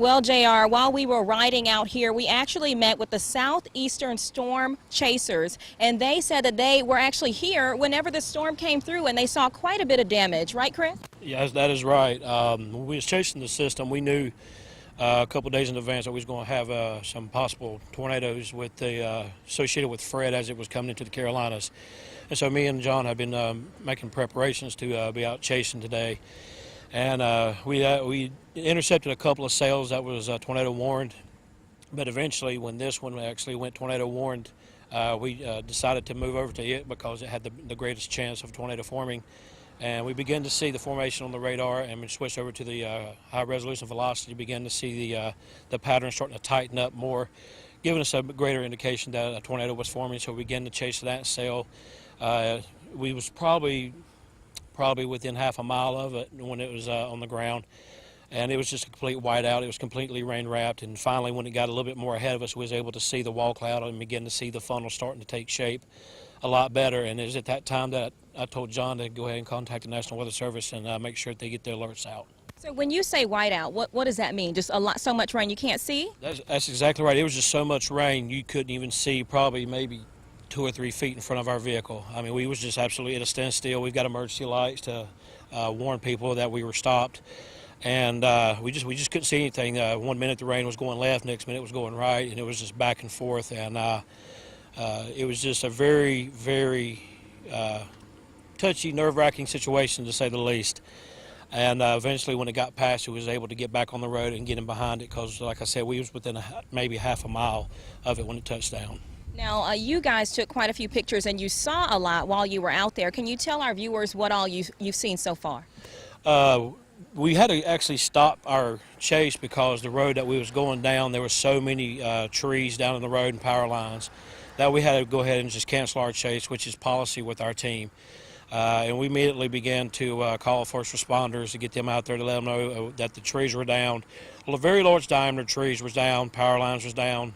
Well, JR, while we were riding out here, we actually met with the Southeastern Storm Chasers, and they said that they were actually here whenever the storm came through, and they saw quite a bit of damage. Right, Chris? Yes, that is right. When we was chasing the system, we knew a couple days in advance that we was going to have some possible tornadoes with the associated with Fred as it was coming into the Carolinas. And so me and John have been making preparations to be out chasing today. And we intercepted a couple of sails that was tornado warned, but eventually when this one actually went tornado warned, we decided to move over to it because it had the greatest chance of tornado forming. And we began to see the formation on the radar, and we switched over to the high resolution velocity, began to see the pattern starting to tighten up more, giving us a greater indication that a tornado was forming. So we began to chase that sail. We was probably within half a mile of it when it was on the ground, and it was just a complete whiteout. It was completely rain wrapped, and finally when it got a little bit more ahead of us, we was able to see the wall cloud and begin to see the funnel starting to take shape a lot better. And it was at that time that I told John to go ahead and contact the National Weather Service and make sure that they get their alerts out. So when you say whiteout, what does that mean? Just so much rain you can't see? That's exactly right. It was just so much rain you couldn't even see probably maybe 2 or 3 feet in front of our vehicle. I mean, we was just absolutely at a standstill. We've got emergency lights to warn people that we were stopped, and we just couldn't see anything. 1 minute the rain was going left, next minute it was going right, and it was just back and forth. And it was just a very, very touchy, nerve-wracking situation, to say the least. And eventually, when it got past, we was able to get back on the road and get in behind it because, like I said, we was within maybe half a mile of it when it touched down. Now, you guys took quite a few pictures and you saw a lot while you were out there. Can you tell our viewers what all you've seen so far? We had to actually stop our chase because the road that we was going down, there were so many trees down in the road and power lines that we had to go ahead and just cancel our chase, which is policy with our team. And we immediately began to call first responders to get them out there to let them know that the trees were down. Well, a very large diameter trees was down, power lines was down.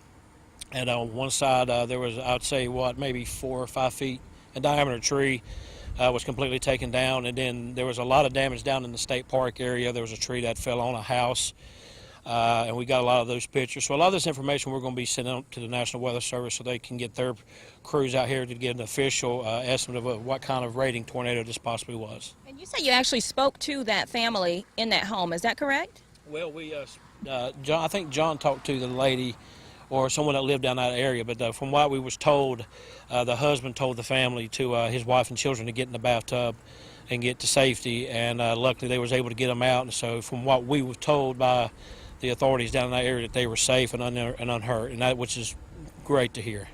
And on one side, there was, I'd say, maybe 4 or 5 feet in diameter tree was completely taken down. And then there was a lot of damage down in the state park area. There was a tree that fell on a house, and we got a lot of those pictures. So a lot of this information we're going to be sending out to the National Weather Service so they can get their crews out here to get an official estimate of what kind of rating tornado this possibly was. And you said you actually spoke to that family in that home. Is that correct? Well, I think John talked to the lady or someone that lived down that area, but from what we was told, the husband told the family to his wife and children to get in the bathtub and get to safety, and luckily they was able to get them out. And so from what we were told by the authorities down in that area, that they were safe and unhurt, and which is great to hear.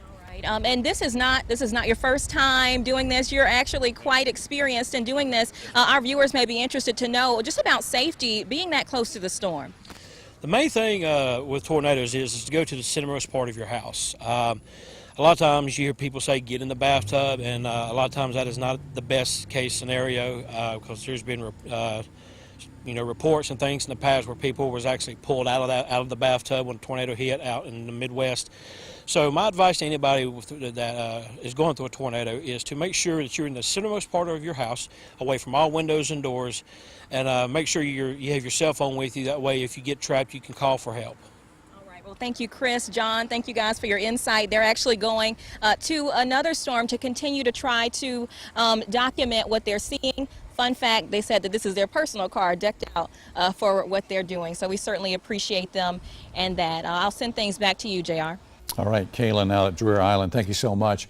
All right, and this is not your first time doing this. You're actually quite experienced in doing this. Our viewers may be interested to know just about safety being that close to the storm. The main thing with tornadoes is to go to the centermost part of your house. A lot of times you hear people say get in the bathtub, and a lot of times that is not the best case scenario because there's been reports and things in the past where people was actually pulled out of the bathtub when a tornado hit out in the Midwest. So my advice to anybody that is going through a tornado is to make sure that you're in the centermost part of your house, away from all windows and doors, and make sure you have your cell phone with you. That way, if you get trapped, you can call for help. All right. Well, thank you, Chris, John. Thank you guys for your insight. They're actually going to another storm to continue to try to document what they're seeing. Fun fact, they said that this is their personal car decked out for what they're doing. So we certainly appreciate them and that. I'll send things back to you, JR. All right, Kayla, now at Dreher Island, thank you so much.